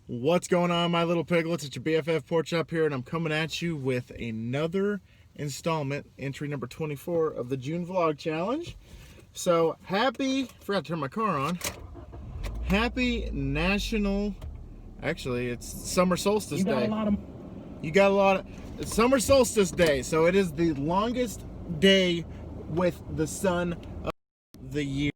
What's going on, my little piglets? It's your BFF Pork Chop here, and I'm coming at you with another installment, entry number 24 of the June Vlog Challenge. So, forgot to turn my car on. Happy National, actually, it's Summer Solstice Day. It's Summer Solstice Day, so it is the longest day with the sun of the year.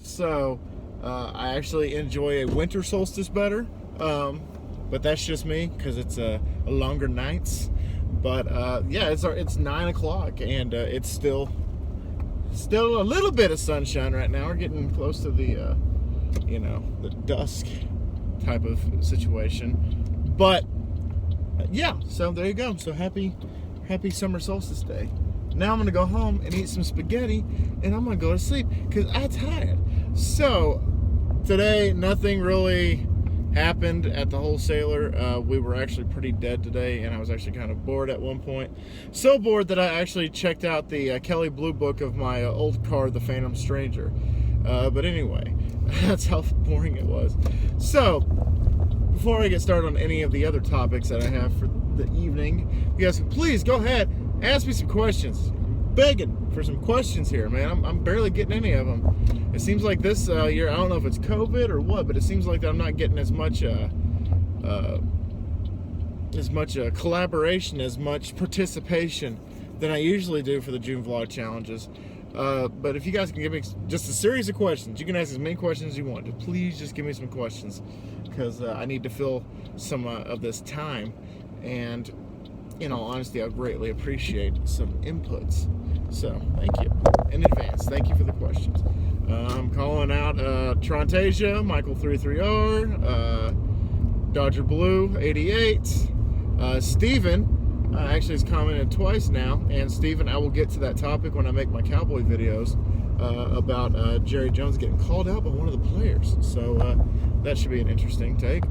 So, I actually enjoy a winter solstice better. But that's just me because it's a longer nights. But yeah, it's 9 o'clock and it's still a little bit of sunshine right now. We're getting close to the the dusk type of situation. But yeah, so there you go. So happy summer solstice day. Now I'm gonna go home and eat some spaghetti and I'm gonna go to sleep because I'm tired. So today nothing really happened at the wholesaler. We were actually pretty dead today, and I was actually kind of bored at one point. So bored that I actually checked out the Kelly Blue Book of my old car, The Phantom Stranger. But anyway, that's how boring it was. So, before I get started on any of the other topics that I have for the evening, you guys can please go ahead, ask me some questions. I'm begging for some questions here, man. I'm barely getting any of them. It seems like this year, I don't know if it's COVID or what, but it seems like that I'm not getting as much collaboration, as much participation than I usually do for the June Vlog Challenges. But if you guys can give me just a series of questions, you can ask as many questions as you want. Please just give me some questions because I need to fill some of this time. And in all honesty, I greatly appreciate some inputs. So, thank you in advance. Thank you for the questions. I'm calling out Trontasia, Michael 33R, Dodger Blue 88, Steven actually has commented twice now, and Steven, I will get to that topic when I make my cowboy videos about Jerry Jones getting called out by one of the players. So that should be an interesting take.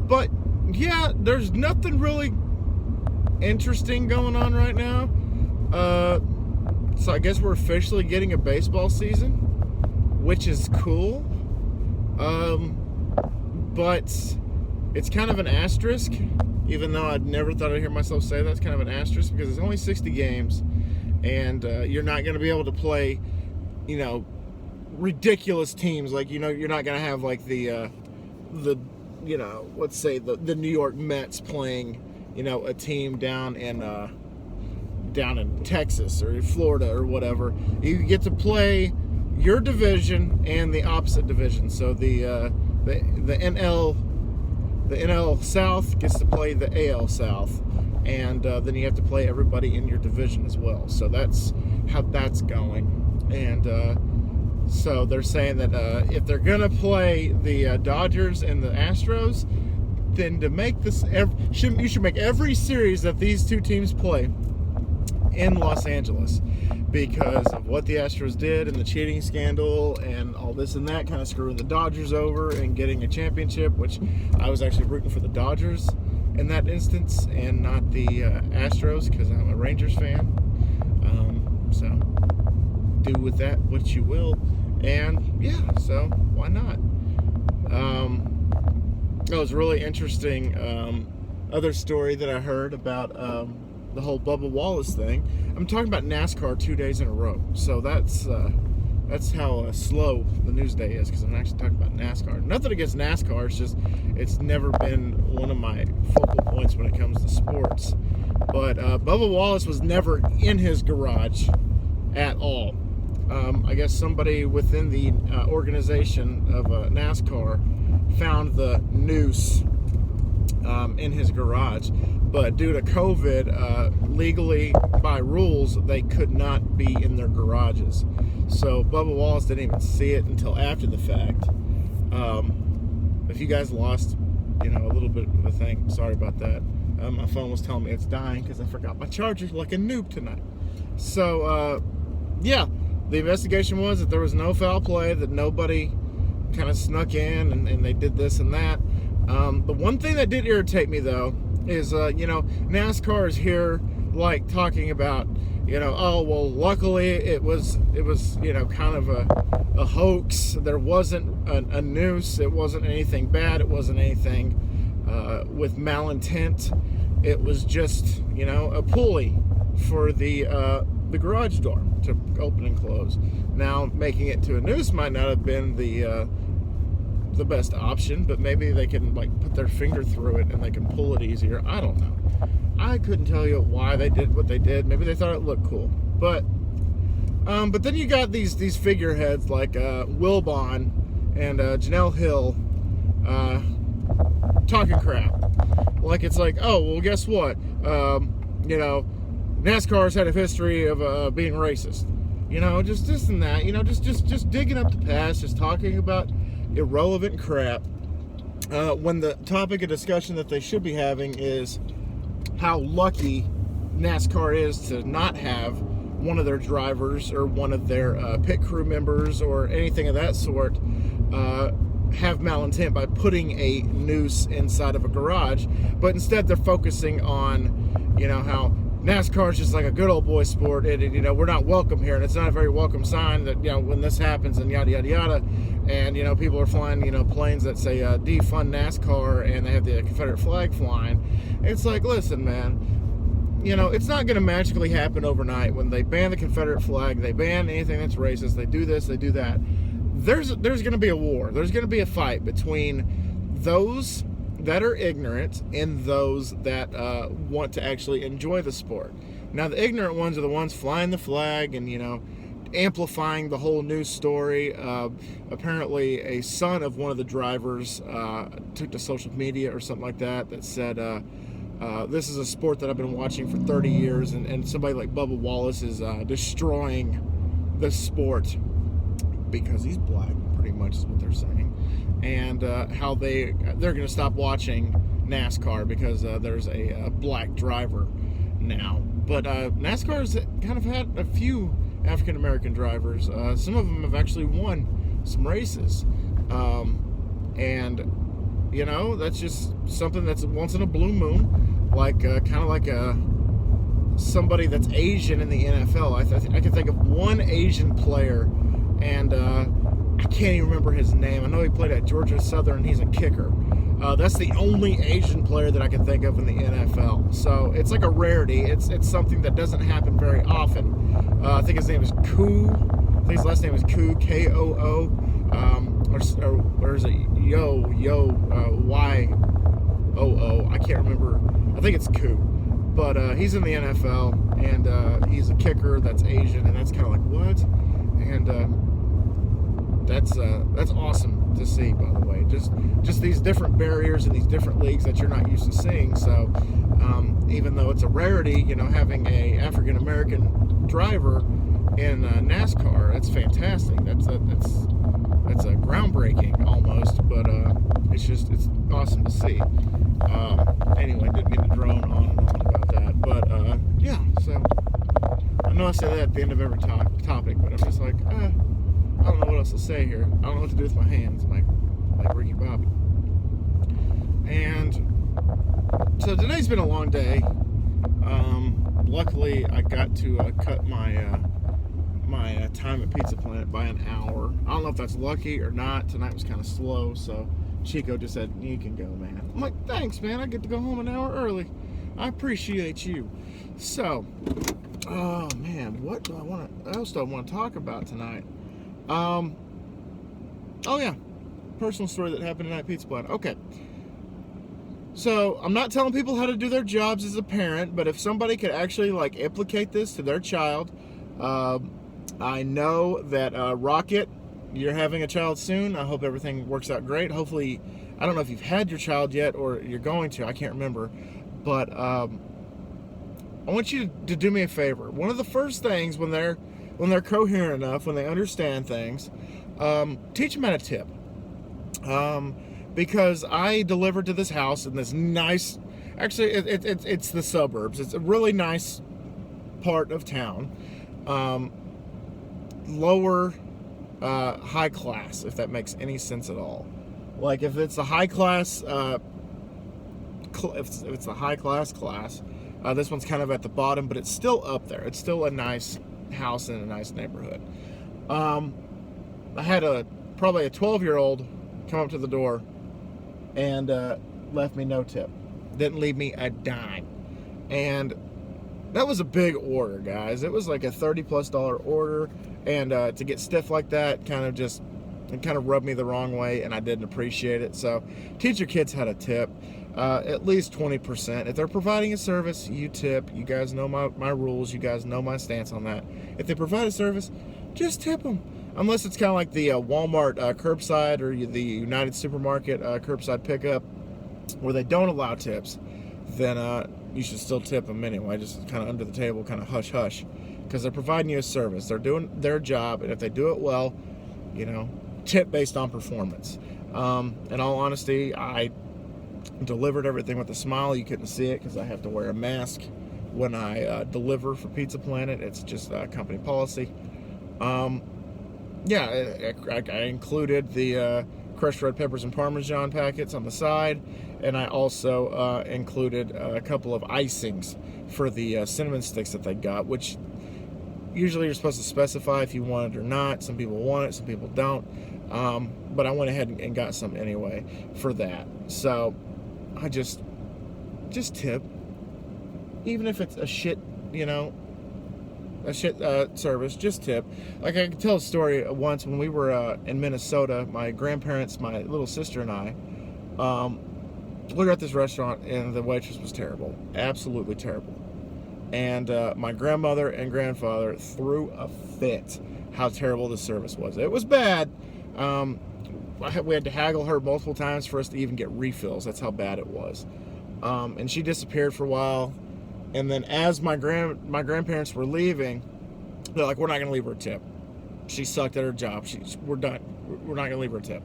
But yeah, there's nothing really interesting going on right now. So I guess we're officially getting a baseball season, which is cool. But it's kind of an asterisk, even though I'd never thought I'd hear myself say that. It's kind of an asterisk because it's only 60 games, and you're not going to be able to play, ridiculous teams. Like, you're not going to have like the let's say the New York Mets playing, a team down in Texas or Florida or whatever. You get to play your division and the opposite division. So the NL South gets to play the AL South, and then you have to play everybody in your division as well. So that's how that's going. And so they're saying that if they're gonna play the Dodgers and the Astros, then to make this, you should make every series that these two teams play in Los Angeles, because of what the Astros did and the cheating scandal and all this and that, kind of screwing the Dodgers over and getting a championship, which I was actually rooting for the Dodgers in that instance and not the Astros because I'm a Rangers fan. So do with that what you will. And yeah, so why not? It was really interesting. Other story that I heard about the whole Bubba Wallace thing. I'm talking about NASCAR 2 days in a row. So that's how slow the news day is, because I'm actually talking about NASCAR. Nothing against NASCAR. It's just it's never been one of my focal points when it comes to sports. But Bubba Wallace was never in his garage at all. I guess somebody within the organization of NASCAR found the noose in his garage, but due to COVID, legally by rules, they could not be in their garages. So Bubba Wallace didn't even see it until after the fact. If you guys lost, a little bit of a thing, sorry about that. My phone was telling me it's dying because I forgot my charger like a noob tonight. So yeah, the investigation was that there was no foul play, that nobody kind of snuck in and they did this and that. The one thing that did irritate me though is, NASCAR is here like talking about, oh well, luckily it was kind of a hoax. There wasn't a noose. It wasn't anything bad. It wasn't anything with malintent. It was just a pulley for the garage door to open and close. Now, making it to a noose might not have been the best option, but maybe they can put their finger through it and they can pull it easier. I don't know. I couldn't tell you why they did what they did. Maybe they thought it looked cool. But then you got these figureheads like Wilbon and Janelle Hill talking crap. It's like, oh, well, guess what? NASCAR's had a history of being racist. Just this and that. Just digging up the past, just talking about irrelevant crap. When the topic of discussion that they should be having is how lucky NASCAR is to not have one of their drivers or one of their pit crew members or anything of that sort have malintent by putting a noose inside of a garage. But instead they're focusing on, how NASCAR is just like a good old boy sport, and we're not welcome here, and it's not a very welcome sign that when this happens and yada yada yada, and people are flying planes that say defund NASCAR and they have the Confederate flag flying. It's like, listen, man, it's not going to magically happen overnight. When they ban the Confederate flag, they ban anything that's racist, they do this, they do that. There's going to be a war. There's going to be a fight between those that are ignorant and those that want to actually enjoy the sport. Now, the ignorant ones are the ones flying the flag and, amplifying the whole news story. Apparently, a son of one of the drivers took to social media or something like that said, this is a sport that I've been watching for 30 years, and somebody like Bubba Wallace is destroying the sport because he's black, pretty much is what they're saying. And how they're going to stop watching NASCAR because there's a black driver now. But NASCAR's kind of had a few African American drivers. Some of them have actually won some races, and that's just something that's once in a blue moon, kind of like somebody that's Asian in the NFL. I can think of one Asian player, and I can't even remember his name. I know he played at Georgia Southern. He's a kicker. That's the only Asian player that I can think of in the NFL. So it's like a rarity. It's something that doesn't happen very often. I think his name is Koo. I think his last name is Koo, K-O-O. Or is it Y-O-O? I can't remember. I think it's Koo. But he's in the NFL, and he's a kicker that's Asian, and that's kind of like, what? And that's awesome to see, by the way. Just these different barriers and these different leagues that you're not used to seeing. So even though it's a rarity, having a African American driver in NASCAR, that's fantastic. That's a groundbreaking almost, but it's awesome to see. Anyway, didn't mean to drone on and on about that, but yeah. So I know I say that at the end of every topic, but I'm just like, I don't know what else to say here. I don't know what to do with my hands, like Ricky Bobby. And so today's been a long day. Luckily, I got to cut my time at Pizza Planet by an hour. I don't know if that's lucky or not. Tonight was kind of slow, so Chico just said, "You can go, man." I'm like, "Thanks, man. I get to go home an hour early. I appreciate you." So, oh man, what else do I want to talk about tonight? Oh yeah, personal story that happened tonight at Pizza Planet. Okay. So, I'm not telling people how to do their jobs as a parent, but if somebody could actually implicate this to their child, I know that Rocket, you're having a child soon. I hope everything works out great. Hopefully, I don't know if you've had your child yet or you're going to. I can't remember, but I want you to do me a favor. One of the first things when they're coherent enough, when they understand things, teach them how to tip. Because I delivered to this house in this nice, actually it's the suburbs. It's a really nice part of town. Lower high class, if that makes any sense at all. Like if it's a high class, if it's a high class, This one's kind of at the bottom, but it's still up there. It's still a nice house in a nice neighborhood. I had probably a 12-year-old come up to the door and left me no tip. Didn't leave me a dime. And that was a big order, guys. It was like a $30+ order, and to get stiff like that kind of rubbed me the wrong way, and I didn't appreciate it. So teach your kids how to tip. At least 20%. If they're providing a service, you tip. You guys know my rules. You guys know my stance on that. If they provide a service, just tip them. Unless it's kind of like the Walmart curbside or the United Supermarket curbside pickup where they don't allow tips, then you should still tip them anyway, just kind of under the table, kind of hush-hush, because they're providing you a service. They're doing their job, and if they do it well, tip based on performance. In all honesty, I delivered everything with a smile. You couldn't see it because I have to wear a mask when I deliver for Pizza Planet. It's just company policy. Yeah, I included the crushed red peppers and Parmesan packets on the side, and I also included a couple of icings for the cinnamon sticks that they got, which usually you're supposed to specify if you want it or not. Some people want it, some people don't, but I went ahead and got some anyway for that. So I just tip, even if it's a shit, service, just tip. Like, I can tell a story once when we were in Minnesota. My grandparents, my little sister, and I, we were at this restaurant, and the waitress was terrible, absolutely terrible. And my grandmother and grandfather threw a fit how terrible the service was. It was bad. We had to haggle her multiple times for us to even get refills. That's how bad it was. And she disappeared for a while. And then as my grandparents were leaving, they're like, we're not going to leave her a tip. She sucked at her job. We're done. We're not going to leave her a tip.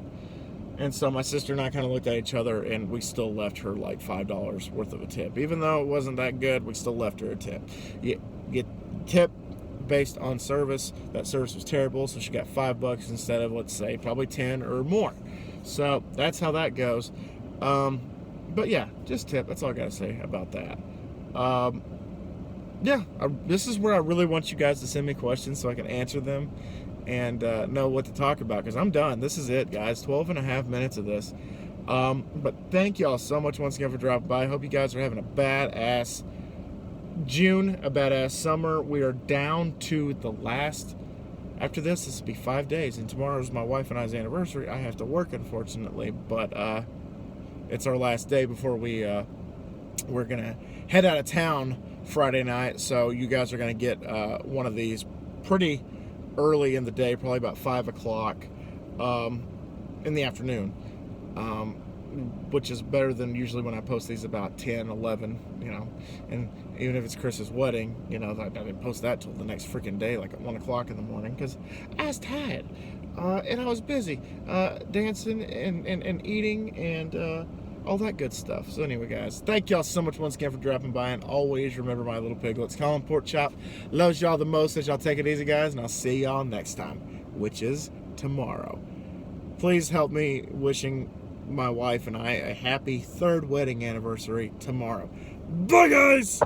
And so my sister and I kind of looked at each other, and we still left her like $5 worth of a tip. Even though it wasn't that good, we still left her a tip. You get tip based on service. That service was terrible, so she got $5 instead of, let's say, probably 10 or more. So that's how that goes. But yeah, just tip. That's all I got to say about that. This is where I really want you guys to send me questions so I can answer them and know what to talk about, because I'm done. This is it, guys. 12.5 minutes of this. But thank y'all so much once again for dropping by. I hope you guys are having a badass June, a badass summer. We are down to the last. After this will be 5 days, and tomorrow is my wife and I's anniversary. I have to work, unfortunately, but it's our last day before we're gonna head out of town Friday night. So you guys are gonna get one of these pretty early in the day, probably about 5 o'clock in the afternoon, which is better than usually when I post these about 10, 11, and even if it's Chris's wedding, I didn't post that till the next freaking day, like at 1 o'clock in the morning, because I was tired, and I was busy dancing and eating and all that good stuff. So anyway, guys, thank y'all so much once again for dropping by, and always remember my little piglets. Colin Pork Chop loves y'all the most. As y'all take it easy, guys, and I'll see y'all next time, which is tomorrow. Please help me wishing my wife and I a happy 3rd wedding anniversary tomorrow. Bye, guys!